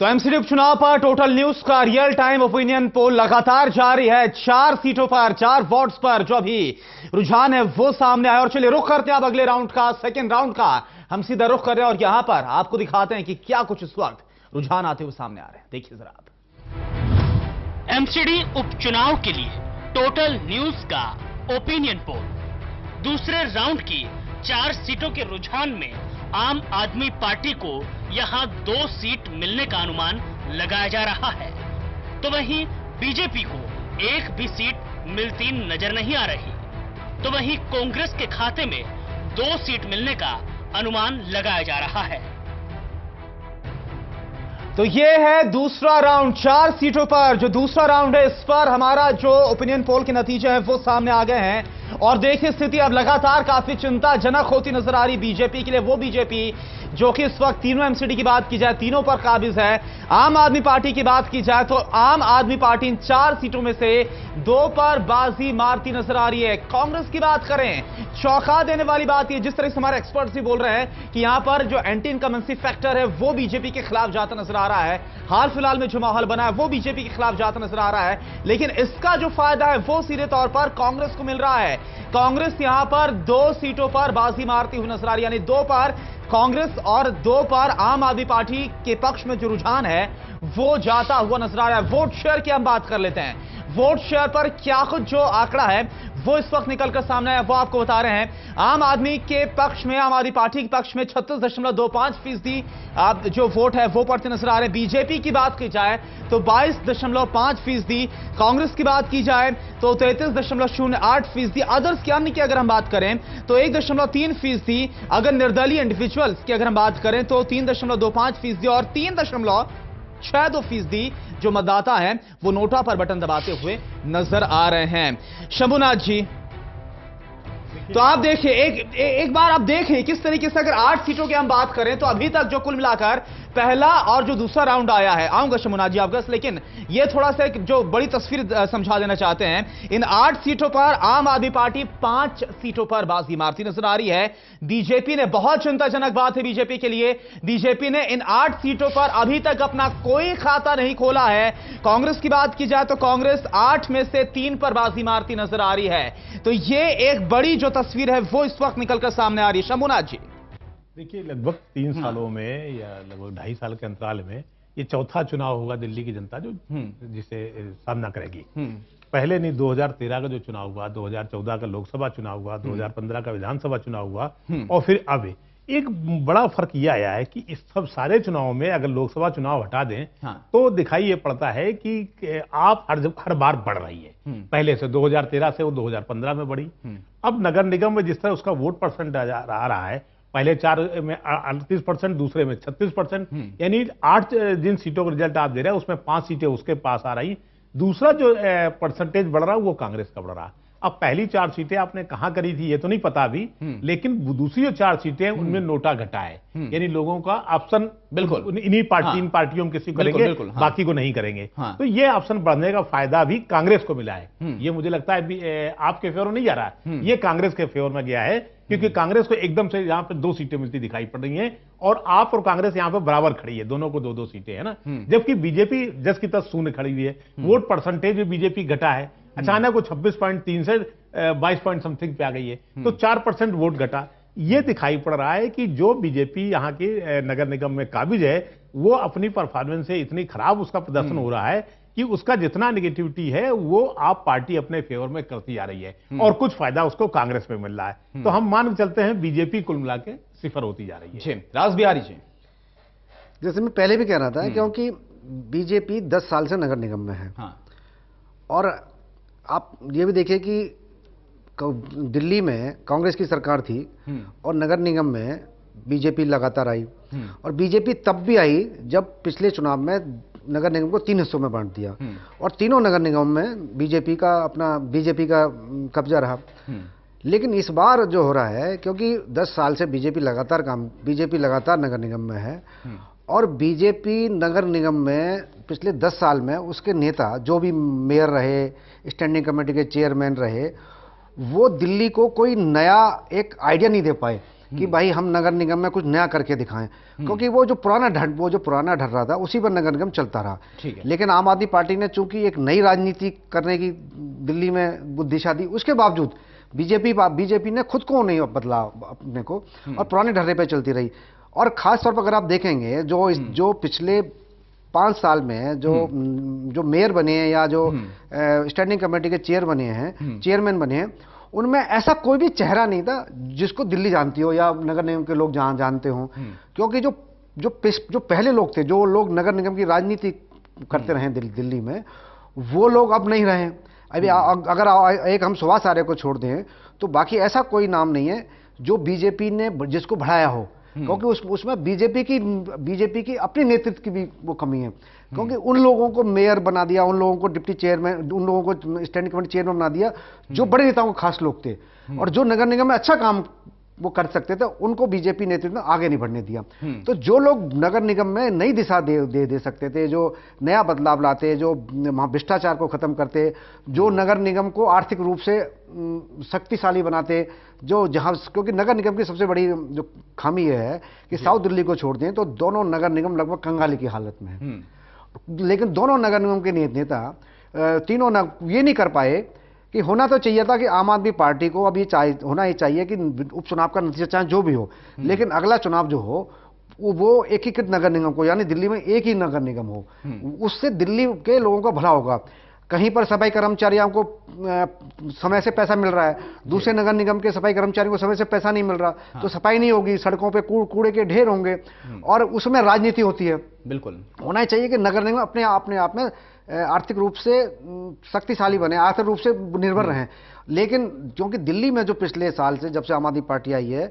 तो एमसीडी उपचुनाव पर टोटल न्यूज का रियल टाइम ओपिनियन पोल लगातार जारी है। 4 सीटों पर 4 वोट्स पर जो अभी रुझान है वो सामने आया। और चलिए रुख करते हैं अब अगले राउंड का, सेकेंड राउंड का हम सीधा रुख कर रहे हैं और यहां पर आपको दिखाते हैं कि क्या कुछ इस वक्त रुझान आते हुए सामने आ रहे हैं। देखिए जरा आप। एमसीडी उपचुनाव के लिए टोटल न्यूज का ओपिनियन पोल। दूसरे राउंड की 4 सीटों के रुझान में आम आदमी पार्टी को यहां 2 सीट मिलने का अनुमान लगाया जा रहा है, तो वहीं बीजेपी को एक भी सीट मिलती नजर नहीं आ रही। तो वहीं कांग्रेस के खाते में 2 सीट मिलने का अनुमान लगाया जा रहा है। तो ये है दूसरा राउंड 4 सीटों पर। जो दूसरा राउंड है इस पर हमारा जो ओपिनियन पोल के नतीजे हैं वो सामने आ गए हैं। और देखिए स्थिति अब लगातार काफी चिंताजनक होती नजर आ रही बीजेपी के लिए। वो बीजेपी जो कि इस वक्त तीनों एमसीडी की बात की जाए तीनों पर काबिज है। आम आदमी पार्टी की बात की जाए तो आम आदमी पार्टी इन 4 सीटों में से 2 पर बाजी मारती नजर आ रही है। कांग्रेस की बात करें, चौंका देने वाली बात यह, जिस तरह से हमारे एक्सपर्ट्स भी बोल रहे हैं कि यहां पर जो एंटी इनकमेंसी फैक्टर है वो बीजेपी के खिलाफ जाता नजर आ रहा है। हाल फिलहाल में जो माहौल बना है वो बीजेपी के खिलाफ जाता नजर आ रहा है। लेकिन इसका जो फायदा है वो सीधे तौर पर कांग्रेस को मिल रहा है। कांग्रेस यहां पर 2 सीटों पर बाजी मारती हुई नजर आ रही है, यानी 2 पर कांग्रेस और 2 पर आम आदमी पार्टी के पक्ष में जो रुझान है वो जाता हुआ नजर आ रहा है। वोट शेयर की हम बात कर लेते हैं। वोट शेयर पर क्या कुछ जो आंकड़ा है वो इस वक्त निकलकर सामने आया वो आपको बता रहे हैं। आम आदमी के पक्ष में, आम आदमी पार्टी के पक्ष में 36.25% जो वोट है वो पड़ते नजर आ रहे हैं। बीजेपी की बात की जाए तो 22.5%, कांग्रेस की बात की जाए तो 33.08%, अदर्स के अन्य की अगर हम बात करें तो 1.3%, अगर निर्दलीय इंडिविजुअल्स की अगर हम बात करें तो 3.25% और 3.62% जो मतदाता हैं वो नोटा पर बटन दबाते हुए नजर आ रहे हैं। शंभुनाथ जी, तो आप देखिए एक बार आप देखें किस तरीके से अगर 8 सीटों की हम बात करें तो अभी तक जो कुल मिलाकर पहला और जो दूसरा राउंड आया है, आऊंगा शंभुनाथ जी आपका, लेकिन ये थोड़ा सा एक जो बड़ी तस्वीर समझा देना चाहते हैं। इन 8 सीटों पर आम आदमी पार्टी 5 सीटों पर बाजी मारती नजर आ रही है। बीजेपी ने, बहुत चिंताजनक बात है बीजेपी के लिए, बीजेपी ने इन 8 सीटों पर अभी तक अपना कोई खाता नहीं खोला है। कांग्रेस की बात की जाए तो कांग्रेस 8 में से 3 पर बाजी मारती नजर आ रही है। तो ये एक बड़ी जो तस्वीर है वो इस वक्त निकलकर सामने आ रही है। शंभुनाथ जी, देखिए लगभग 3 सालों में या लगभग 2.5 साल के अंतराल में ये चौथा चुनाव होगा दिल्ली की जनता जो जिसे सामना करेगी। पहले नहीं, 2013 का जो चुनाव हुआ, 2014 का लोकसभा चुनाव हुआ, 2015 का विधानसभा चुनाव हुआ और फिर अब एक बड़ा फर्क यह आया है कि इस सब सारे चुनावों में अगर लोकसभा चुनाव हटा दें तो दिखाई ये पड़ता है कि आप हर बार बढ़ रही है। पहले से 2013 से वो 2015 में बढ़ी। अब नगर निगम में जिस तरह उसका वोट परसेंट आ रहा है, पहले 4 में 38%, दूसरे में 36%, यानी 8 जिन सीटों का रिजल्ट आप दे रहे हैं उसमें 5 सीटें उसके पास आ रही। दूसरा जो परसेंटेज बढ़ रहा है वो कांग्रेस का बढ़ रहा। अब पहली 4 सीटें आपने कहां करी थी ये तो नहीं पता अभी, लेकिन दूसरी जो 4 सीटें उनमें नोटा घटा है, यानी लोगों का ऑप्शन बिल्कुल इन्हीं इन पार्टियों में किसी को करेंगे, बाकी को नहीं करेंगे। तो ये ऑप्शन बढ़ने का फायदा भी कांग्रेस को मिला है। ये मुझे लगता है आपके फेवर में नहीं जा रहा है, ये कांग्रेस के फेवर में गया है, क्योंकि कांग्रेस को एकदम से यहां पे 2 सीटें मिलती दिखाई पड़ रही हैं और आप और कांग्रेस यहां पे बराबर खड़ी है, दोनों को 2-2 सीटें है ना। जबकि बीजेपी जस की तस शून्य खड़ी हुई है। वोट परसेंटेज में बीजेपी घटा है, अचानक वो 26.3 से 22 पॉइंट समथिंग पे आ गई है, तो 4% वोट घटा। ये दिखाई पड़ रहा है कि जो बीजेपी यहाँ की नगर निगम में काबिज है वो अपनी परफॉर्मेंस से इतनी खराब उसका प्रदर्शन हो रहा है कि उसका जितना नेगेटिविटी है वो आप पार्टी अपने फेवर में करती जा रही है और कुछ फायदा उसको कांग्रेस में मिल रहा है। तो हम मान के चलते हैं बीजेपी कुल मिला के सिफर होती जा रही है। राज बिहारी जी, जैसे मैं पहले भी कह रहा था, क्योंकि बीजेपी 10 साल से नगर निगम में है। और आप ये भी देखिए कि दिल्ली में कांग्रेस की सरकार थी और नगर निगम में बीजेपी लगातार आई, और बीजेपी तब भी आई जब पिछले चुनाव में नगर निगम को 3 हिस्सों में बांट दिया और तीनों नगर निगम में बीजेपी का कब्जा रहा। लेकिन इस बार जो हो रहा है, क्योंकि 10 साल से बीजेपी लगातार नगर निगम में है और बीजेपी नगर निगम में पिछले 10 साल में उसके नेता जो भी मेयर रहे, स्टैंडिंग कमेटी के चेयरमैन रहे, वो दिल्ली को कोई नया एक आइडिया नहीं दे पाए कि भाई हम नगर निगम में कुछ नया करके दिखाएं, क्योंकि वो जो पुराना ढल रहा था उसी पर नगर निगम चलता रहा। लेकिन आम आदमी पार्टी ने चूंकि एक नई राजनीति करने की दिल्ली में दिशा दी, उसके बावजूद बीजेपी ने खुद को नहीं बदला अपने को, और पुराने ढर्रे पे चलती रही। और खास तौर पर अगर आप देखेंगे जो पिछले 5 साल में जो मेयर बने हैं या जो स्टैंडिंग कमेटी के चेयरमैन बने हैं, उनमें ऐसा कोई भी चेहरा नहीं था जिसको दिल्ली जानती हो या नगर निगम के लोग जानते हो। क्योंकि जो पहले लोग थे, जो लोग नगर निगम की राजनीति करते रहे दिल्ली में, वो लोग अब नहीं रहे। अभी अगर एक हम सुभाष आर्य को छोड़ दें तो बाकी ऐसा कोई नाम नहीं है जो बीजेपी ने जिसको बढ़ाया हो, क्योंकि उसमें बीजेपी की अपनी नेतृत्व की भी वो कमी है। क्योंकि उन लोगों को मेयर बना दिया, उन लोगों को डिप्टी चेयरमैन, उन लोगों को स्टैंडिंग कमेटी चेयरमैन बना दिया जो बड़े नेताओं के खास लोग थे, और जो नगर निगम में अच्छा काम वो कर सकते थे उनको बीजेपी नेतृत्व ने आगे नहीं बढ़ने दिया। तो जो लोग नगर निगम में नई दिशा दे सकते थे, जो नया बदलाव लाते, जो भ्रष्टाचार को खत्म करते, जो नगर निगम को आर्थिक रूप से शक्तिशाली बनाते, क्योंकि नगर निगम की सबसे बड़ी जो खामी है कि साउथ दिल्ली को छोड़ दें तो दोनों नगर निगम लगभग कंगाली की हालत में है। लेकिन दोनों नगर निगम के नेता तीनों ये नहीं कर पाए कि होना तो चाहिए था कि आम आदमी पार्टी को अब होना ही चाहिए कि उपचुनाव का नतीजा चाहे जो भी हो, लेकिन अगला चुनाव जो हो वो एकीकृत नगर निगम को, यानी दिल्ली में एक ही नगर निगम हो, उससे दिल्ली के लोगों का भला होगा। कहीं पर सफाई कर्मचारियों को समय से पैसा मिल रहा है, दूसरे नगर निगम के सफाई कर्मचारियों को समय से पैसा नहीं मिल रहा, तो सफाई नहीं होगी, सड़कों पे कूड़े के ढेर होंगे और उसमें राजनीति होती है। बिल्कुल होना ही चाहिए कि नगर निगम अपने आप में आर्थिक रूप से शक्तिशाली बने, आर्थिक रूप से निर्भर रहें। लेकिन क्योंकि दिल्ली में जो पिछले साल से जब से आम आदमी पार्टी आई है,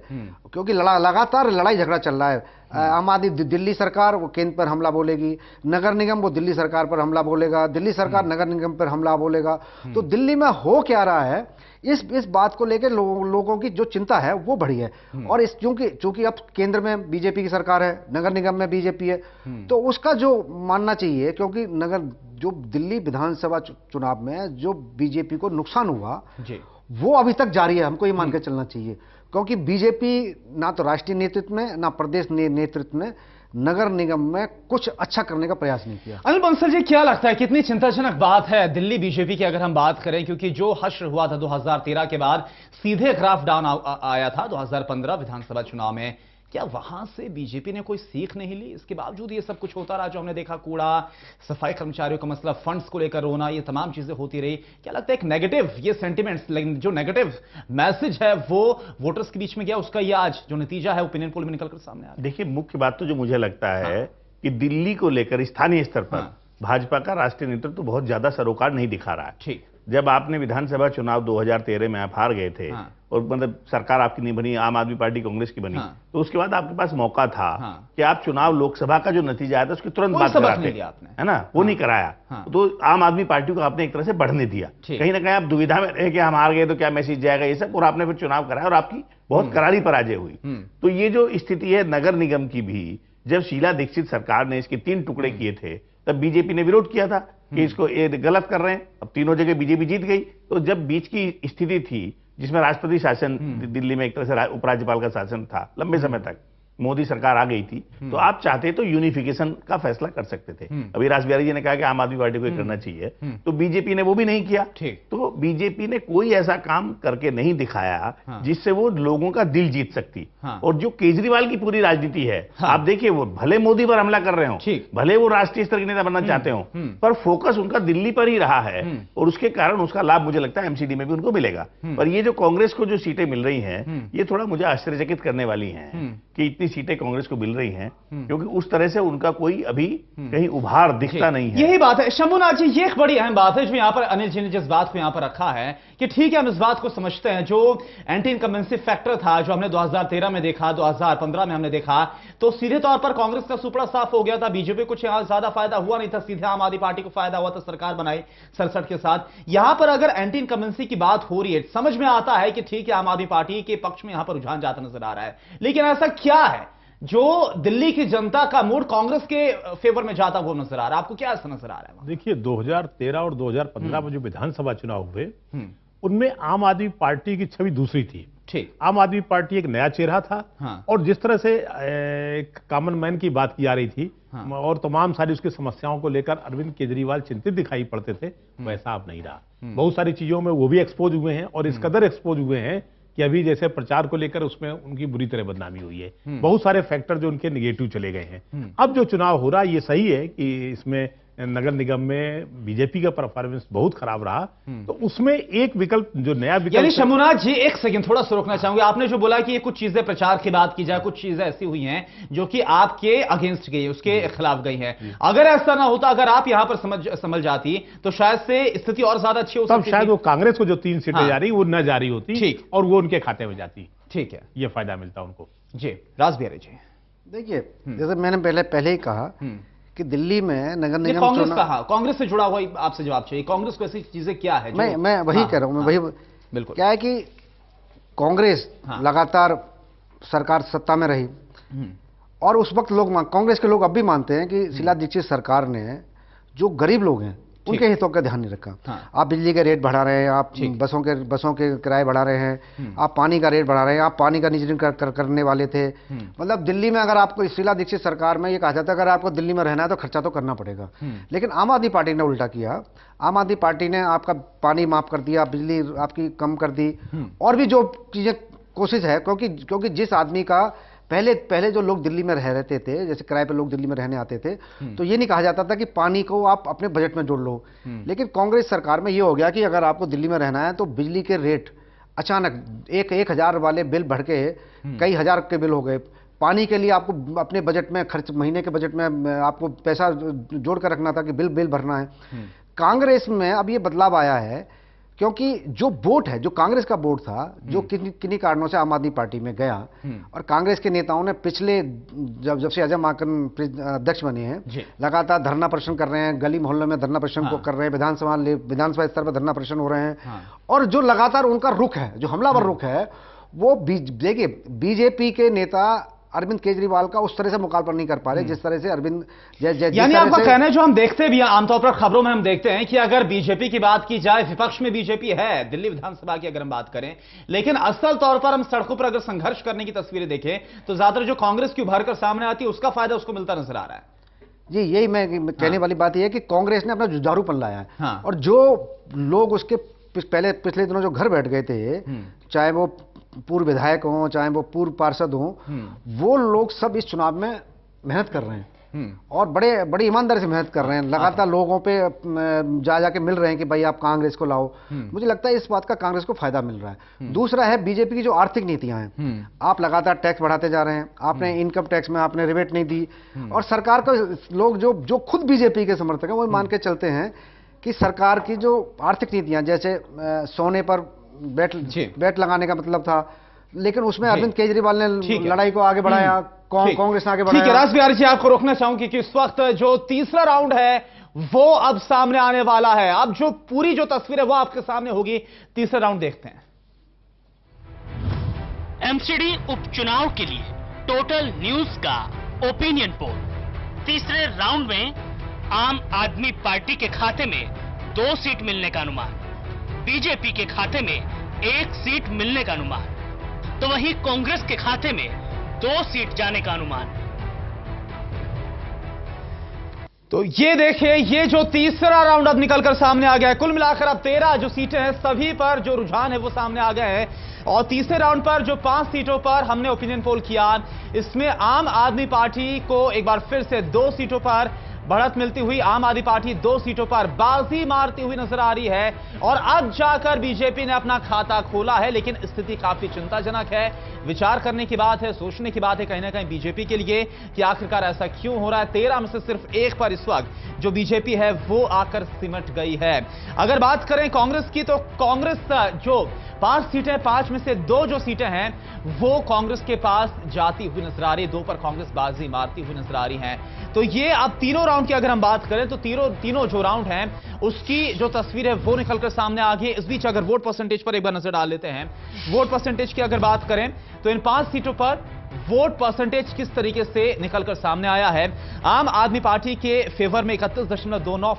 क्योंकि लगातार लड़ाई झगड़ा चल रहा है, आम आदमी दिल्ली सरकार वो केंद्र पर हमला बोलेगी, नगर निगम वो दिल्ली सरकार पर हमला बोलेगा, दिल्ली सरकार नगर निगम पर हमला बोलेगा। तो दिल्ली में हो क्या रहा है इस बात को लेकर लोगों की जो चिंता है वो बढ़ी है। और चूंकि अब केंद्र में बीजेपी की सरकार है, नगर निगम में बीजेपी है, तो उसका जो मानना चाहिए, क्योंकि जो दिल्ली विधानसभा चुनाव में जो बीजेपी को नुकसान हुआ वो अभी तक जारी है, हमको ये मान के चलना चाहिए। क्योंकि बीजेपी ना तो राष्ट्रीय नेतृत्व में ना प्रदेश नेतृत्व में नगर निगम में कुछ अच्छा करने का प्रयास नहीं किया। अनिल बंसल जी, क्या लगता है कितनी चिंताजनक बात है दिल्ली बीजेपी की अगर हम बात करें, क्योंकि जो हश्र हुआ था 2013 के बाद सीधे ग्राफ डाउन आया था 2015 विधानसभा चुनाव में, क्या वहां से बीजेपी ने कोई सीख नहीं ली? इसके बावजूद ये सब कुछ होता रहा जो हमने देखा, कूड़ा, सफाई कर्मचारियों का मसला, फंड्स को लेकर रोना, ये तमाम चीजें होती रही। क्या लगता है एक नेगेटिव ये सेंटिमेंट्स, जो नेगेटिव मैसेज है वो वोटर्स के बीच में गया, उसका ये आज जो नतीजा है ओपिनियन पोल में निकलकर सामने आया? देखिए, मुख्य बात तो जो मुझे लगता है कि दिल्ली को लेकर स्थानीय स्तर पर भाजपा का राष्ट्रीय नेतृत्व तो बहुत ज्यादा सरोकार नहीं दिखा रहा है। ठीक, जब आपने विधानसभा चुनाव 2013 में आप हार गए थे और मतलब सरकार आपकी नहीं बनी, आम आदमी पार्टी कांग्रेस की बनी, तो उसके बाद आपके पास मौका था कि आप चुनाव लोकसभा का जो नतीजा आया था उसकी तुरंत बात कराते, है ना, वो नहीं कराया। तो आम आदमी पार्टी को आपने एक तरह से बढ़ने दिया, कहीं ना कहीं आप दुविधा में रहे कि हम हार गए तो क्या मैसेज जाएगा, ये सब, और आपने फिर चुनाव कराया और आपकी बहुत करारी पराजय हुई। तो ये जो स्थिति है नगर निगम की भी, जब शीला दीक्षित सरकार ने इसके 3 टुकड़े किए थे तब बीजेपी ने विरोध किया था कि इसको ये गलत कर रहे हैं। अब तीनों जगह बीजेपी जीत गई, तो जब बीच की स्थिति थी जिसमें राष्ट्रपति शासन दिल्ली में एक तरह से उपराज्यपाल का शासन था लंबे समय तक, मोदी सरकार आ गई थी, तो आप चाहते तो यूनिफिकेशन का फैसला कर सकते थे। अभी राज बिहारी जी ने कहा कि आम आदमी पार्टी को ये करना चाहिए, तो बीजेपी ने वो भी नहीं किया। तो बीजेपी ने कोई ऐसा काम करके नहीं दिखाया जिससे वो लोगों का दिल जीत सकती। और जो केजरीवाल की पूरी राजनीति है, आप देखिए, वो भले मोदी पर हमला कर रहे हो, भले वो राष्ट्रीय स्तर के नेता बनना चाहते हो, पर फोकस उनका दिल्ली पर ही रहा है, और उसके कारण उसका लाभ मुझे लगता है एमसीडी में भी उनको मिलेगा। पर ये जो कांग्रेस को जो सीटें मिल रही हैं, ये थोड़ा मुझे आश्चर्यचकित करने वाली हैं कि इतनी सीटें कांग्रेस को मिल रही हैं, क्योंकि उस तरह से उनका कोई अभी कहीं उभार दिखता नहीं है। यही बात है शंभुनाथ जी, ये एक बड़ी अहम बात है जो यहां पर अनिल जी ने जिस बात को यहां पर रखा है कि ठीक है, हम इस बात को समझते हैं, जो एंटी इनकम्बेंसी फैक्टर था जो हमने 2013 में देखा, 2015 में हमने देखा, तो सीधे तौर पर कांग्रेस का सुपड़ा साफ हो गया था, बीजेपी कुछ यहां ज्यादा फायदा हुआ नहीं था, सीधे आम आदमी पार्टी को फायदा हुआ था, सरकार बनाई 67 के साथ। यहां पर अगर एंटी इनकम्बेंसी की बात हो रही है, समझ में आता है कि ठीक है, आम आदमी पार्टी के पक्ष में यहां पर रुझान जाता नजर आ रहा है, लेकिन ऐसा क्या है जो दिल्ली की जनता का मूड कांग्रेस के फेवर में जाता हुआ नजर आ रहा है? आपको क्या ऐसा नजर आ रहा है? देखिए, 2013 और 2015 में जो विधानसभा चुनाव हुए, उनमें आम आदमी पार्टी की छवि दूसरी थी। ठीक। आम आदमी पार्टी एक नया चेहरा था। हाँ। और जिस तरह से एक कॉमन मैन की बात की जा रही थी, हाँ। और तमाम सारी उसकी समस्याओं को लेकर अरविंद केजरीवाल चिंतित दिखाई पड़ते थे, वैसा अब नहीं रहा। बहुत सारी चीजों में वो भी एक्सपोज हुए हैं, और इस कदर एक्सपोज हुए हैं कि अभी जैसे प्रचार को लेकर उसमें उनकी बुरी तरह बदनामी हुई है। बहुत सारे फैक्टर जो उनके निगेटिव चले गए हैं। अब जो चुनाव हो रहा है, ये सही है कि इसमें नगर निगम में बीजेपी का परफॉर्मेंस बहुत खराब रहा, तो उसमें एक विकल्प, जो नया विकल्प, यानी शंभुनाथ जी एक सेकंड थोड़ा सा रोकना चाहूंगा। आपने जो बोला कि ये कुछ चीजें प्रचार की बात की जाए, कुछ चीजें ऐसी हुई हैं जो कि आपके अगेंस्ट गई, उसके खिलाफ गई हैं। अगर ऐसा ना होता, अगर आप यहां पर समझ जाती, तो शायद से स्थिति और ज्यादा अच्छी हो सकती। तब शायद वो कांग्रेस को जो 3 सीटें जा रही वो न जारी होती, ठीक, और वो उनके खाते में जाती। ठीक है, ये फायदा मिलता उनको। जी रासबिहारी जी। देखिए, जैसे मैंने पहले ही कहा कि दिल्ली में नगर निगम कांग्रेस कहा, कांग्रेस से जुड़ा हुआ आपसे जवाब चाहिए। कांग्रेस को ऐसी चीजें क्या है? मैं वही कह रहा हूं, मैं वही बिल्कुल। क्या है कि कांग्रेस लगातार सरकार सत्ता में रही, और उस वक्त कांग्रेस के लोग अब भी मानते हैं कि शीला दीक्षित सरकार ने जो गरीब लोग हैं उनके हितों का ध्यान नहीं रखा। आप बिजली के रेट बढ़ा रहे हैं, आप बसों के किराए बढ़ा रहे हैं, आप पानी का रेट बढ़ा रहे हैं, आप पानी का निजीकरण करने वाले थे। मतलब दिल्ली में अगर आपको शीला दीक्षित सरकार में ये कहा जाता है अगर आपको दिल्ली में रहना है तो खर्चा तो करना पड़ेगा। लेकिन आम आदमी पार्टी ने उल्टा किया। आम आदमी पार्टी ने आपका पानी माफ कर दिया, बिजली आपकी कम कर दी, और भी जो चीजें कोशिश है, क्योंकि जिस आदमी का पहले जो लोग दिल्ली में रह रहते थे, जैसे किराए पे लोग दिल्ली में रहने आते थे, तो ये नहीं कहा जाता था कि पानी को आप अपने बजट में जोड़ लो। लेकिन कांग्रेस सरकार में ये हो गया कि अगर आपको दिल्ली में रहना है तो बिजली के रेट अचानक 1,000 वाले बिल बढ़ के कई हजार के बिल हो गए। पानी के लिए आपको अपने बजट में खर्च, महीने के बजट में आपको पैसा जोड़ कर रखना था कि बिल भरना है। कांग्रेस में अब ये बदलाव आया है, क्योंकि जो वोट है, जो कांग्रेस का वोट था, जो किन्हीं कारणों से आम आदमी पार्टी में गया, और कांग्रेस के नेताओं ने पिछले जब से अजय माकन अध्यक्ष बने हैं, लगातार धरना प्रदर्शन कर रहे हैं, गली मोहल्लों में धरना प्रदर्शन को कर रहे हैं, विधानसभा स्तर पर धरना प्रदर्शन हो रहे हैं। और जो लगातार उनका रुख है, जो हमलावर रुख है, वो देखिए बीजेपी के नेता अरविंद केजरीवाल का उस तरह से मुकाबला नहीं कर पा रहे जिस तरह से अरविंद, यानी आपका कहना है, जो हम देखते भी हैं आमतौर पर खबरों में हम देखते हैं कि अगर बीजेपी की बात की जाए, विपक्ष में बीजेपी है, दिल्ली विधानसभा की अगर हम बात करें, लेकिन असल तौर पर हम सड़कों पर अगर संघर्ष करने की तस्वीरें देखें तो ज्यादातर जो कांग्रेस की उभर कर सामने आती है उसका फायदा उसको मिलता नजर आ रहा है। जी, यही मैं कहने वाली बात यह है कि कांग्रेस ने अपना जुझारूपन लाया है, और जो लोग उसके पिछले दिनों जो घर बैठ गए थे, चाहे वो पूर्व विधायक हों, चाहे वो पूर्व पार्षद हों, वो लोग सब इस चुनाव में मेहनत कर रहे हैं, और बड़ी ईमानदारी से मेहनत कर रहे हैं। लगातार लोगों पे जाके मिल रहे हैं कि भाई आप कांग्रेस को लाओ। मुझे लगता है इस बात का कांग्रेस को फायदा मिल रहा है। दूसरा है बीजेपी की जो आर्थिक नीतियां हैं, आप लगातार टैक्स बढ़ाते जा रहे हैं, आपने इनकम टैक्स में आपने रिबेट नहीं दी, और सरकार को लोग जो खुद बीजेपी के समर्थक हैं वो मान के चलते हैं कि सरकार की जो आर्थिक नीतियां, जैसे सोने पर बैट लगाने का मतलब था, लेकिन उसमें अरविंद केजरीवाल ने लड़ाई को आगे बढ़ाया, कांग्रेस ने आगे बढ़ाया। ठीक है रासबिहारी जी, आपको रोकना चाहूंगी कि इस वक्त जो तीसरा राउंड है वो अब सामने आने वाला है। अब जो पूरी जो तस्वीर है वो आपके सामने होगी। तीसरा राउंड देखते हैं। एमसीडी उपचुनाव के लिए टोटल न्यूज का ओपिनियन पोल। तीसरे राउंड में आम आदमी पार्टी के खाते में 2 सीट मिलने का अनुमान, बीजेपी के खाते में 1 सीट मिलने का अनुमान, तो वहीं कांग्रेस के खाते में 2 सीट जाने का अनुमान। तो ये देखिए, ये जो तीसरा राउंड अब निकलकर सामने आ गया है। कुल मिलाकर अब 13 जो सीटें हैं, सभी पर जो रुझान है वो सामने आ गए हैं। और तीसरे राउंड पर जो 5 सीटों पर हमने ओपिनियन पोल किया, इसमें आम आदमी पार्टी को एक बार फिर से 2 सीटों पर बढ़त मिलती हुई आम आदमी पार्टी 2 सीटों पर बाजी मारती हुई नजर आ रही है। और अब जाकर बीजेपी ने अपना खाता खोला है, लेकिन स्थिति काफी चिंताजनक है। विचार करने की बात है, सोचने की बात है कहीं ना कहीं बीजेपी के लिए कि आखिरकार ऐसा क्यों हो रहा है। 13 में से सिर्फ 1 पर इस वक्त जो बीजेपी है वो आकर सिमट गई है। अगर बात करें कांग्रेस की, तो कांग्रेस जो 5 सीटें, 5 में से 2 जो सीटें हैं वो कांग्रेस के पास जाती हुई नजर आ रही है। 2 पर कांग्रेस बाजी मारती हुई नजर आ रही है। तो ये अब तीनों राउंड की अगर हम बात करें तो तीनों जो राउंड हैं उसकी जो तस्वीर है वो निकलकर सामने आ गई। इस बीच अगर वोट परसेंटेज पर एक बार नजर डाल लेते हैं, वोट परसेंटेज की अगर बात करें तो इन 5 सीटों पर वोट परसेंटेज किस तरीके से निकलकर सामने आया है। आम आदमी पार्टी के फेवर में 31.29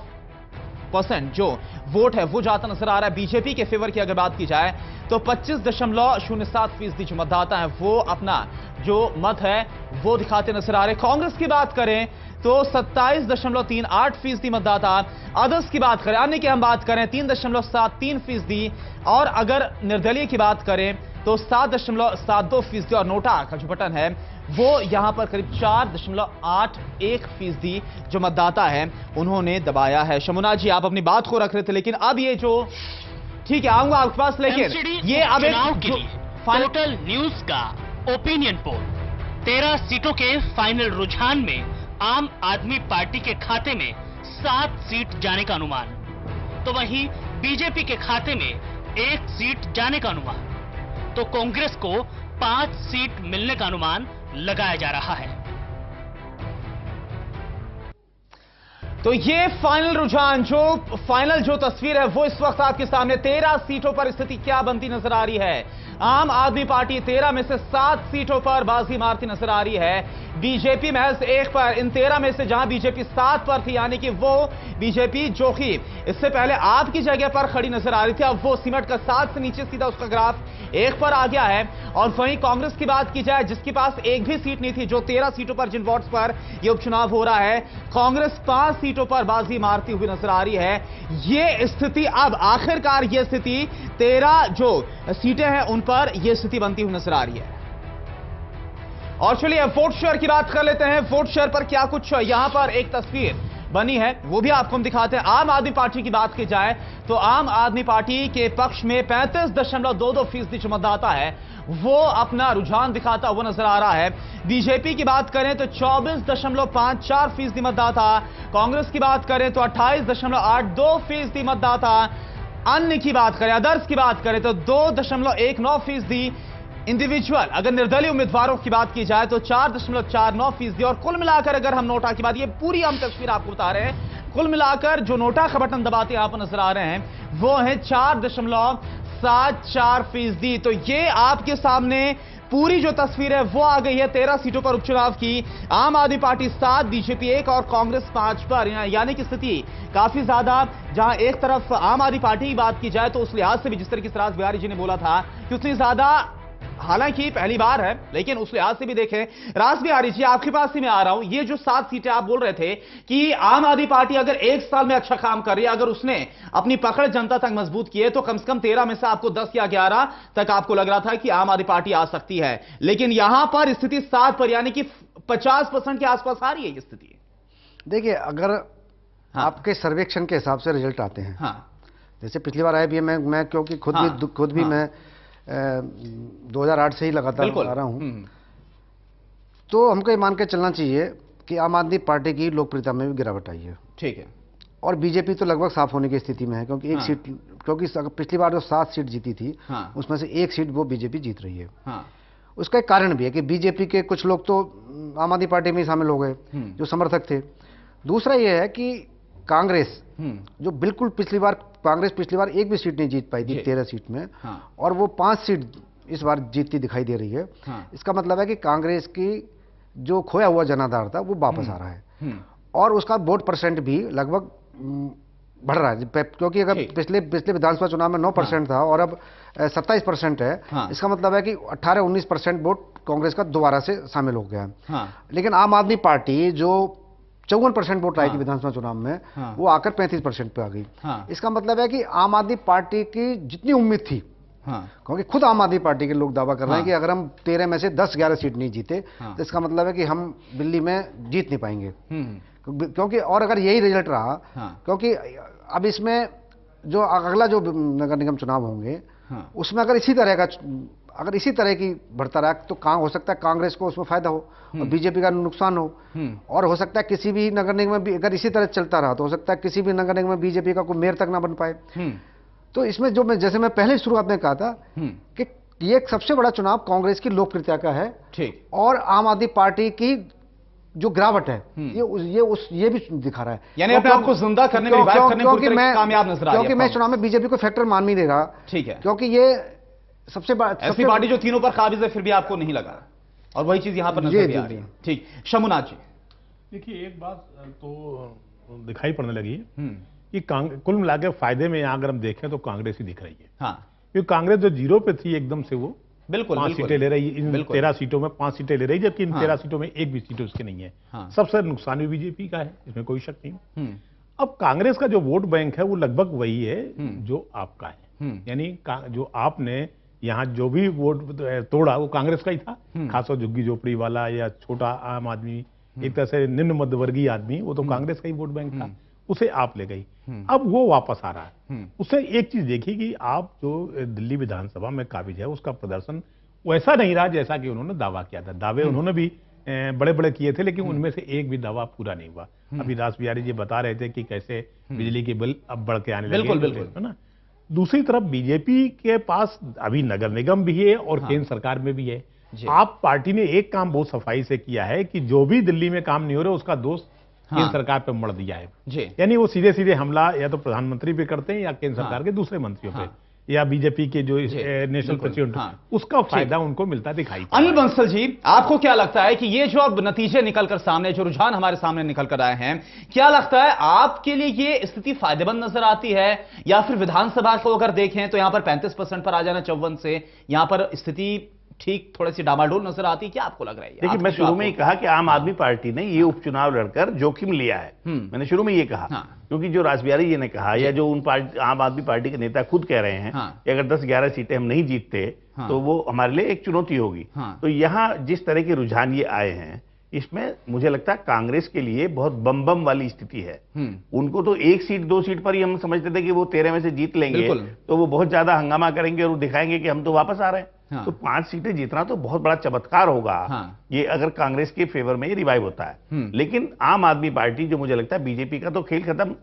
25% जो वोट है वो जाता नजर आ रहा है। बीजेपी के फेवर की अगर बात की जाए तो 25.07% जो मतदाता है वो अपना जो मत है वो दिखाते नजर आ रहे। कांग्रेस की बात करें तो 27.38% मतदाता, अदर्स की बात करें, अन्य की हम बात करें 3.73%, और अगर निर्दलीय की बात करें तो 7.72% और नोटा का जो बटन है वो यहां पर करीब 4.81% जो मतदाता है उन्होंने दबाया है। शमुना जी, आप अपनी बात को रख रहे थे, लेकिन अब ये जो ठीक है आऊंगा आपके पास, लेकिन ये अब चुनाव के लिए टोटल न्यूज का ओपिनियन पोल 13 सीटों के फाइनल रुझान में आम आदमी पार्टी के खाते में 7 सीट जाने का अनुमान, तो वहीं बीजेपी के खाते में 1 सीट जाने का अनुमान, तो कांग्रेस को 5 सीट मिलने का अनुमान लगाया जा रहा है। तो ये फाइनल रुझान, जो फाइनल जो तस्वीर है वो इस वक्त आपके सामने 13 सीटों पर स्थिति क्या बनती नजर आ रही है। आम आदमी पार्टी 13 में से 7 सीटों पर बाजी मारती नजर आ रही है, बीजेपी महज 1 पर। इन 13 में से जहां बीजेपी 7 पर थी, यानी कि वो बीजेपी जो कि इससे पहले आपकी जगह पर खड़ी नजर आ रही थी, अब वो सिमट कर 7 से नीचे सीधा उसका ग्राफ 1 पर आ गया है। और वहीं कांग्रेस की बात की जाए जिसके पास एक भी सीट नहीं थी, जो 13 सीटों पर जिन वोट्स पर यह उपचुनाव हो रहा है, कांग्रेस 5 सीटों पर बाजी मारती हुई नजर आ रही है। यह स्थिति अब आखिरकार यह स्थिति 13 जो सीटें हैं उन पर यह स्थिति बनती हुई नजर आ रही है। और चलिए वोट शेयर की बात कर लेते हैं। वोट शेयर पर क्या कुछ यहां पर एक तस्वीर बनी है वो भी आपको हम दिखाते हैं। आम आदमी पार्टी की बात की जाए तो आम आदमी पार्टी के पक्ष में 35.22% जो मतदाता है वो अपना रुझान दिखाता हुआ नजर आ रहा है। बीजेपी की बात करें तो 24.54% मतदाता, कांग्रेस की बात करें तो 28.82% मतदाता, अन्य की बात करें, अदर्स की बात करें तो 2.19%, इंडिविजुअल अगर निर्दलीय उम्मीदवारों की बात की जाए तो 4.49%, और कुल मिलाकर अगर हम नोटा की बात, ये पूरी हम तस्वीर आपको बता रहे हैं, कुल मिलाकर जो नोटा का बटन दबाते यहां पर नजर आ रहे हैं वो है 4.74%। तो ये आपके सामने पूरी जो तस्वीर है वो आ गई है 13 सीटों पर उपचुनाव की। आम आदमी पार्टी 7, बीजेपी 1 और कांग्रेस 5 पर, यानी कि स्थिति काफी ज्यादा, जहां एक तरफ आम आदमी पार्टी की बात की जाए तो उस लिहाज से भी जिस तरीके से राज बिहारी जी ने बोला था कि उतनी ज्यादा, हालांकि पहली बार है, लेकिन उस लिहाज से भी देखें। राज बिहारी जी, आपके पास ही मैं आ रहा हूं, ये जो 7 सीटें आप बोल रहे थे कि आम आदमी पार्टी अगर 1 साल में अच्छा काम कर रही है, अगर उसने अपनी पकड़ जनता तक मजबूत की है तो कम से कम 13 में से आपको 10 या 11 तक आपको लग रहा था कि आम आदमी पार्टी आ सकती है, लेकिन यहां पर स्थिति 7 पर, यानी कि 50% के आसपास आ रही है ये स्थिति। देखिए, अगर आपके सर्वेक्षण के हिसाब से रिजल्ट आते हैं, जैसे पिछली बार आए भी, मैं क्योंकि खुद भी मैं 2008 से ही लगातार आ रहा हूं, तो हमको ये मान के चलना चाहिए कि आम आदमी पार्टी की लोकप्रियता में भी गिरावट आई है। ठीक है। और बीजेपी तो लगभग साफ होने की स्थिति में है, क्योंकि एक सीट, क्योंकि पिछली बार जो 7 सीट जीती थी उसमें से 1 सीट वो बीजेपी जीत रही है। उसका एक कारण भी है कि बीजेपी के कुछ लोग तो आम आदमी पार्टी में ही शामिल हो गए जो समर्थक थे। दूसरा ये है कि कांग्रेस जो बिल्कुल पिछली बार एक भी सीट नहीं जीत पाई थी 13 सीट में, और वो 5 सीट इस बार जीतती दिखाई दे रही है। इसका मतलब है कि कांग्रेस की जो खोया हुआ जनाधार था वो वापस आ रहा है, और उसका वोट परसेंट भी लगभग बढ़ रहा है, क्योंकि अगर पिछले विधानसभा चुनाव में 9% था और अब 27% है, इसका मतलब है कि 18-19% वोट कांग्रेस का दोबारा से शामिल हो गया है। लेकिन आम आदमी पार्टी जो 54% वोट आई थी विधानसभा चुनाव में, वो आकर 35% पे आ गई। इसका मतलब है कि आम आदमी पार्टी की जितनी उम्मीद थी, क्योंकि खुद आम आदमी पार्टी के लोग दावा कर रहे हैं कि अगर हम 13 में से 10-11 सीट नहीं जीते तो इसका मतलब है कि हम दिल्ली में जीत नहीं पाएंगे, क्योंकि और अगर यही रिजल्ट रहा, क्योंकि अब इसमें जो अगला जो नगर निगम चुनाव होंगे उसमें अगर इसी तरह की बढ़ता रहा तो हो सकता है कांग्रेस को उसमें फायदा हो और बीजेपी का नुकसान हो, और हो सकता है किसी भी नगर निगम में अगर इसी तरह चलता रहा तो हो सकता है किसी भी नगर निगम में बीजेपी का कोई मेयर तक ना बन पाए। तो इसमें जैसे मैं पहले शुरुआत में कहा था कि ये एक सबसे बड़ा चुनाव कांग्रेस की लोकप्रियता का है, ठीक, और आम आदमी पार्टी की जो गिरावट है ये भी दिखा रहा है, यानी अपने आपको जिंदा करने में रिवाइव करने में कामयाब नजर आ रहा है। क्योंकि मैं चुनाव में बीजेपी को फैक्टर मान नहीं दे रहा, ठीक है, क्योंकि ये सबसे ऐसी पार्टी जो तीनों पर काबिज है फिर भी आपको नहीं लगा, और वही चीज यहां पर नजर आ रही है। ठीक, शमुना जी, देखिए एक बात तो दिखाई पड़ने लगी कि कुल मिला के फायदे में यहां अगर हम देखें तो कांग्रेस ही दिख रही है। हाँ, क्योंकि कांग्रेस जो जीरो पे थी एकदम से वो बिल्कुल 5 सीटें ले रही है। इन 13 सीटों में 5 सीटें ले रही है, जबकि इन 13 सीटों में एक भी सीट उसकी नहीं है। सबसे नुकसान भी बीजेपी का है, इसमें कोई शक नहीं। अब कांग्रेस का जो वोट बैंक है वो लगभग वही है जो आपका है, यानी जो आपने यहाँ जो भी वोट तोड़ा वो कांग्रेस का ही था, खासकर झुग्गी झोपड़ी वाला या छोटा आम आदमी, एक तरह से निम्न मध्यवर्गीय आदमी, वो तो कांग्रेस का ही वोट बैंक था, उसे आप ले गई। अब वो वापस आ रहा है। उससे एक चीज देखी कि आप जो दिल्ली विधानसभा में काबिज है उसका प्रदर्शन वैसा नहीं रहा जैसा कि उन्होंने दावा किया था। दावे उन्होंने भी बड़े बड़े किए थे, लेकिन उनमें से एक भी दावा पूरा नहीं हुआ। अभी रास बिहारी जी बता रहे थे कि कैसे बिजली के बिल अब बढ़ के आने लगे, बिल्कुल है ना। दूसरी तरफ बीजेपी के पास अभी नगर निगम भी है और केंद्र सरकार में भी है। आप पार्टी ने एक काम बहुत सफाई से किया है कि जो भी दिल्ली में काम नहीं हो रहा उसका दोष केंद्र सरकार पे मड़ दिया है। यानी वो सीधे सीधे हमला या तो प्रधानमंत्री पे करते हैं या केंद्र सरकार के दूसरे मंत्रियों पे या बीजेपी के जो नेशनल प्रेसिडेंट, उसका फायदा उनको मिलता दिखाई। अनिल बंसल जी, आपको क्या लगता है कि ये जो अब नतीजे निकलकर सामने, जो रुझान हमारे सामने निकल कर आए हैं, क्या लगता है आपके लिए ये स्थिति फायदेमंद नजर आती है, या फिर विधानसभा को अगर देखें तो यहां पर 35% पर आ जाना 54 से, यहां पर स्थिति ठीक थोड़ी सी डामाडोल नजर आती है? क्या आपको लग रहा है? देखिए, मैं शुरू में ही कहा कि आम आदमी पार्टी ने ये उपचुनाव लड़कर जोखिम लिया है। मैंने शुरू में ये कहा, क्योंकि जो रास बिहारी जी ने कहा या जो उन आम आदमी पार्टी के नेता खुद कह रहे हैं कि अगर 10-11 सीटें हम नहीं जीतते तो वो हमारे लिए एक चुनौती होगी। तो यहाँ जिस तरह के रुझान ये आए हैं, इसमें मुझे लगता है कांग्रेस के लिए बहुत बम वाली स्थिति है। उनको तो 1 सीट 2 सीट पर ही हम समझते थे कि वो 13 में से जीत लेंगे, तो वो बहुत ज्यादा हंगामा करेंगे और दिखाएंगे कि हम तो वापस आ रहे हैं। तो 5 सीटें जीतना तो बहुत बड़ा चमत्कार होगा ये अगर कांग्रेस के फेवर में ये रिवाइव होता है। लेकिन आम आदमी पार्टी, जो मुझे लगता है बीजेपी का तो खेल खत्म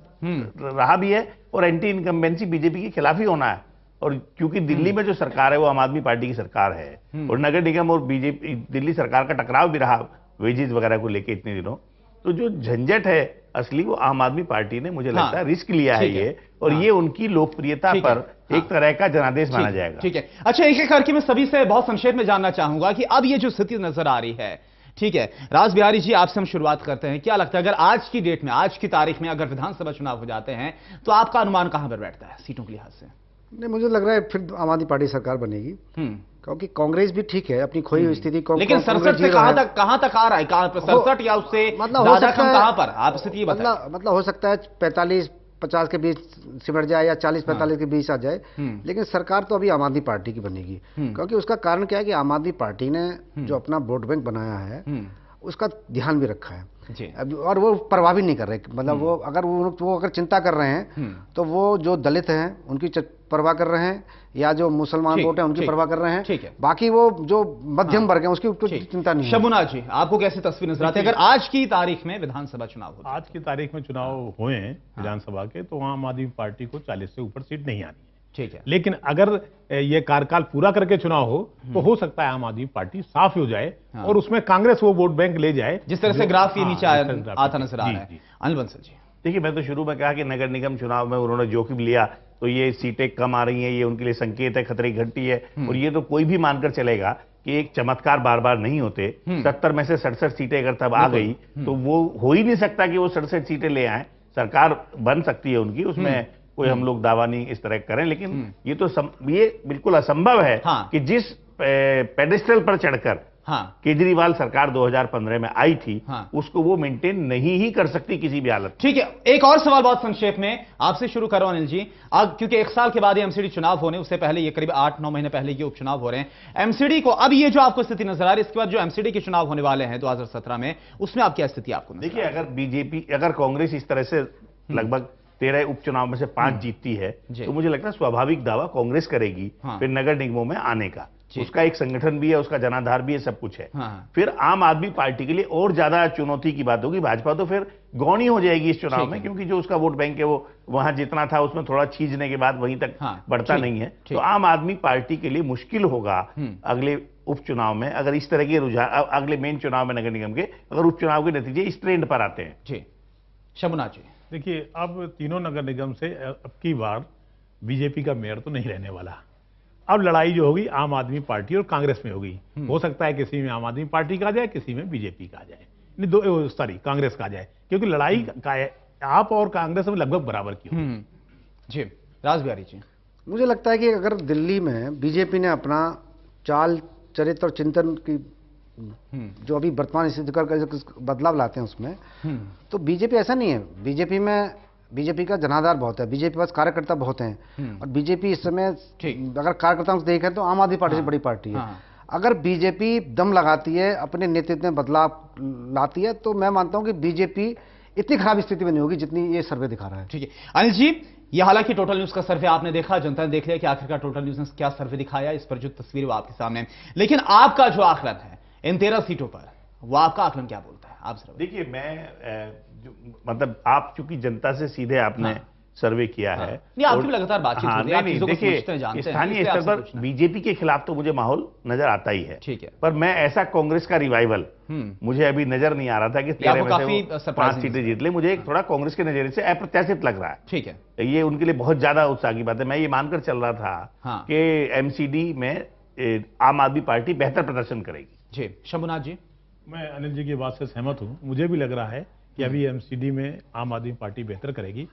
रहा भी है और एंटी इनकम्बेंसी बीजेपी के खिलाफ ही होना है। और क्योंकि दिल्ली में जो सरकार है वो आम आदमी पार्टी की सरकार है और नगर निगम और बीजेपी दिल्ली सरकार का टकराव भी रहा वेजेस वगैरह को लेके इतने दिनों, तो जो झंझट है असली वो आम आदमी पार्टी ने मुझे लगता है रिस्क लिया है ये, और ये उनकी लोकप्रियता पर एक तरह का जनादेश माना जाएगा। ठीक है, अच्छा, एक एक करके मैं सभी से बहुत संक्षेप में जानना चाहूंगा कि अब ये जो स्थिति नजर आ रही है, ठीक है, रास बिहारी जी आपसे हम शुरुआत करते हैं। क्या लगता है अगर आज की डेट में, आज की तारीख में अगर विधानसभा चुनाव हो जाते हैं तो आपका अनुमान कहां पर बैठता है सीटों के लिहाज से? नहीं, मुझे लग रहा है फिर आम आदमी पार्टी सरकार बनेगी, क्योंकि कांग्रेस भी ठीक है अपनी खोई हुई स्थिति को, लेकिन 67 से कहां तक आ रहा है? 67 या उससे ज्यादा कम कहां पर? आप स्थिति ये बताइए। मतलब हो सकता है 45-50 के बीच सिमट जाए या 40-45 के बीच आ जाए, लेकिन सरकार तो अभी आम आदमी पार्टी की बनेगी। क्योंकि उसका कारण क्या है कि आम आदमी पार्टी ने जो अपना वोट बैंक बनाया है उसका ध्यान भी रखा है और वो परवाह भी नहीं कर रहे। मतलब वो अगर चिंता कर रहे हैं तो वो जो दलित हैं उनकी परवाह कर रहे हैं, या जो मुसलमान वोट हैं उनकी परवाह कर रहे हैं। बाकी वो जो मध्यम वर्ग है उसकी कुछ चिंता नहीं है। शबुना जी, आपको कैसी तस्वीर नजर आती है अगर आज की तारीख में विधानसभा चुनाव हो? आज की तारीख में चुनाव हुए हैं विधानसभा के, तो आम आदमी पार्टी को 40 से ऊपर सीट नहीं आनी है। ठीक है, लेकिन अगर ये कार्यकाल पूरा करके चुनाव हो तो हो सकता है आम आदमी पार्टी साफ हो जाए और उसमें कांग्रेस वो वोट बैंक ले जाए, जिस तरह से ग्राफ ये नीचे आता नजर आ रहा है। अनिल बंसल जी, देखिए, मैं तो शुरू में कहा कि नगर निगम चुनाव में उन्होंने जोखिम लिया तो ये सीटें कम आ रही हैं, ये उनके लिए संकेत है, खतरे की घंटी है। और ये तो कोई भी मानकर चलेगा कि एक चमत्कार बार बार नहीं होते। 70 में से 67 सीटें अगर तब आ गई तो वो हो ही नहीं सकता कि वो 67 सीटें ले आए। सरकार बन सकती है उनकी, उसमें कोई हम लोग दावा नहीं इस तरह करें, लेकिन ये तो ये बिल्कुल असंभव है कि जिस पेडेस्टल पर चढ़कर केजरीवाल सरकार 2015 में आई थी उसको वो मेंटेन नहीं ही कर सकती किसी भी हालत। ठीक है, एक और सवाल बहुत संक्षेप में आपसे शुरू करो अनिल जी। अब क्योंकि 1 साल के बाद ये एमसीडी चुनाव होने, उससे पहले ये करीब 8-9 महीने पहले ये उपचुनाव हो रहे हैं एमसीडी को, अब ये जो आपको स्थिति नजर आ रही है इसके बाद जो एमसीडी के चुनाव होने वाले हैं 2017 में, उसमें आप क्या स्थिति आपको? देखिए, अगर कांग्रेस इस तरह से लगभग 13 उपचुनाव में से 5 जीतती है तो मुझे लगता है स्वाभाविक दावा कांग्रेस करेगी फिर नगर निगमों में आने का। उसका एक संगठन भी है, उसका जनाधार भी है, सब कुछ है। फिर आम आदमी पार्टी के लिए और ज्यादा चुनौती की बात होगी। भाजपा तो फिर गौणी हो जाएगी इस चुनाव में, क्योंकि जो उसका वोट बैंक है वो वहां जितना था उसमें थोड़ा छींचने के बाद वहीं तक बढ़ता नहीं है। तो आम आदमी पार्टी के लिए मुश्किल होगा अगले उपचुनाव में, अगर इस तरह के रुझान अगले मेन चुनाव में नगर निगम के अगर उपचुनाव के नतीजे इस ट्रेंड पर आते हैं। जी, शबुना जी, देखिए, अब तीनों नगर निगम से अब की बार बीजेपी का मेयर तो नहीं रहने वाला। अब लड़ाई जो होगी आम आदमी पार्टी और कांग्रेस में होगी। हो सकता है किसी में आम आदमी पार्टी का आ जाए, किसी में बीजेपी का आ जाए, कांग्रेस का आ जाए, क्योंकि लड़ाई का आप और कांग्रेस में लगभग बराबर की होगी। जी राज बिहारी जी, मुझे लगता है कि अगर दिल्ली में बीजेपी ने अपना चाल चरित्र और चिंतन की जो अभी वर्तमान स्थिति का बदलाव लाते हैं उसमें, तो बीजेपी ऐसा नहीं है। बीजेपी का जनाधार बहुत है, बीजेपी पास कार्यकर्ता बहुत हैं, और बीजेपी इस समय अगर कार्यकर्ताओं को देखें तो आम आदमी पार्टी से बड़ी पार्टी है। अगर बीजेपी दम लगाती है, अपने नेतृत्व में बदलाव लाती है, तो मैं मानता हूं कि बीजेपी इतनी खराब स्थिति में नहीं होगी जितनी ये सर्वे दिखा रहा है। ठीक है अनिल जी, ये हालांकि टोटल न्यूज का सर्वे आपने देखा, जनता ने देख लिया कि आखिरकार टोटल न्यूज ने क्या सर्वे दिखाया, इस पर जो तस्वीर वो आपके सामने है। लेकिन आपका जो आकलन है इन 13 सीटों पर, वो आपका आकलन क्या बोलता है? आप जरा देखिए, मतलब आप चूंकि जनता से सीधे आपने सर्वे किया है, नहीं आपकी भी लगातार बातचीत होती है, आप चीजों को समझते हैं, जानते हैं, स्थानीय स्तर पर बीजेपी के खिलाफ तो मुझे माहौल नजर आता ही है। ठीक है, पर मैं ऐसा कांग्रेस का रिवाइवल मुझे अभी नजर नहीं आ रहा था कि 13 में से 5 सीटें जीत ले। मुझे एक थोड़ा कांग्रेस के नजरिए से अप्रत्याशित लग रहा है। ठीक है, ये उनके लिए बहुत ज्यादा उत्साह की बात है। मैं ये मानकर चल रहा था कि एमसीडी में आम आदमी पार्टी बेहतर प्रदर्शन करेगी। जी शंभुनाथ जी, मैं अनिल जी की बात से सहमत हूं। मुझे भी लग रहा है कि अभी एमसीडी में आम आदमी पार्टी बेहतर करेगी।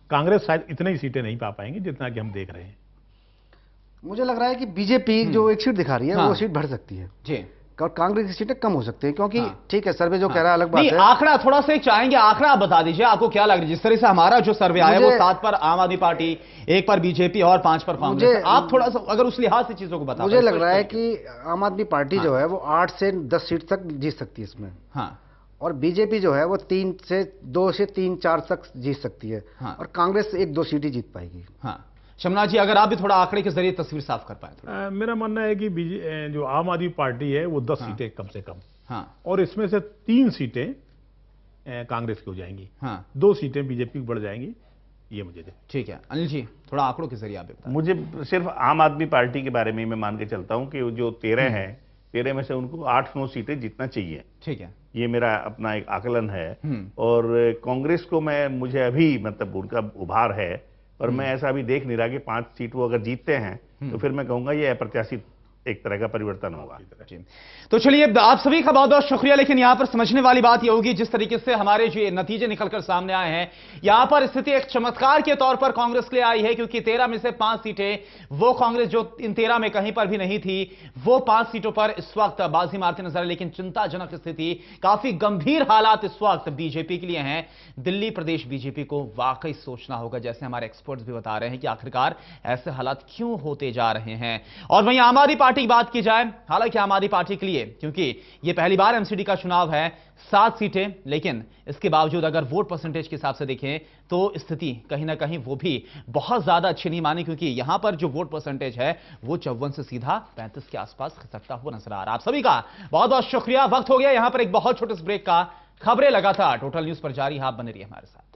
कांग्रेस शायद इतनी ही सीटें नहीं पा पाएंगी जितना कि हम देख रहे हैं। मुझे लग रहा है कि बीजेपी जो एक सीट दिखा रही है वो सीट बढ़ सकती है जी, और कांग्रेस की सीटें कम हो सकती है, क्योंकि ठीक है सर्वे जो कह रहा है अलग बात है। आंकड़ा थोड़ा सा चाहेंगे, आंकड़ा आप बता दीजिए, आपको क्या लग रहा है? जिस तरह से हमारा जो सर्वे आया वो 7 पर आम आदमी पार्टी, 1 पर बीजेपी और 5 पर कांग्रेस। आप थोड़ा सा अगर उस लिहाज से चीजों को बता। मुझे लग रहा है कि आम आदमी पार्टी जो है वो 8 से 10 सीट तक जीत सकती है इसमें। हाँ, और बीजेपी जो है वो 2 से 3-4 तक जीत सकती है। और कांग्रेस 1-2 सीट ही जीत पाएगी। हाँ शमनाथ जी, अगर आप भी थोड़ा आंकड़े के जरिए तस्वीर साफ कर पाए। मेरा मानना है कि जो आम आदमी पार्टी है वो 10 सीटें कम से कम, और इसमें से 3 सीटें कांग्रेस की हो जाएंगी, 2 सीटें बीजेपी की बढ़ जाएंगी, ये मुझे दे। ठीक है अनिल जी, थोड़ा आंकड़ों के जरिए आप बताएं। मुझे सिर्फ आम आदमी पार्टी के बारे में मैं मान के चलता हूं कि जो 13 है, 13 में से उनको 8-9 सीटें जीतना चाहिए। ठीक है, ये मेरा अपना एक आकलन है। और कांग्रेस को मुझे अभी मतलब उनका उभार है, और मैं ऐसा अभी देख नहीं रहा कि 5 सीट वो अगर जीतते हैं तो फिर मैं कहूंगा ये अप्रत्याशित एक तरह का परिवर्तन होगा। तो चलिए, आप सभी का बहुत बहुत शुक्रिया। लेकिन यहां पर समझने वाली बात यह होगी, जिस तरीके से हमारे जो नतीजे निकलकर सामने आए हैं, यहां पर स्थिति एक चमत्कार के तौर पर कांग्रेस के लिए आई है, क्योंकि 13 में से 5 सीटें वो कांग्रेस जो इन 13 में कहीं पर भी नहीं थी, वो 5 सीटों पर इस वक्त बाजी मारते नजर आए। लेकिन चिंताजनक स्थिति, काफी गंभीर हालात इस वक्त बीजेपी के लिए हैं। दिल्ली प्रदेश बीजेपी को वाकई सोचना होगा, जैसे हमारे एक्सपर्ट्स भी बता रहे हैं, कि आखिरकार ऐसे हालात क्यों होते जा रहे हैं। और वहीं आम आदमी पार्टी की बात की जाए, हालांकि आम आदमी पार्टी के लिए, क्योंकि यह पहली बार एमसीडी का चुनाव है, 7 सीटें, लेकिन इसके बावजूद अगर वोट परसेंटेज के हिसाब से देखें तो स्थिति कहीं ना कहीं वो भी बहुत ज्यादा अच्छी नहीं मानी, क्योंकि यहां पर जो वोट परसेंटेज है वो 54 से सीधा 35 के आसपास खिसकता हुआ नजर आ रहा है। आप सभी का बहुत बहुत शुक्रिया। वक्त हो गया यहां पर एक बहुत छोटे से ब्रेक का। खबरें लगातार टोटल न्यूज पर जारी, आप बने रहिए हमारे साथ।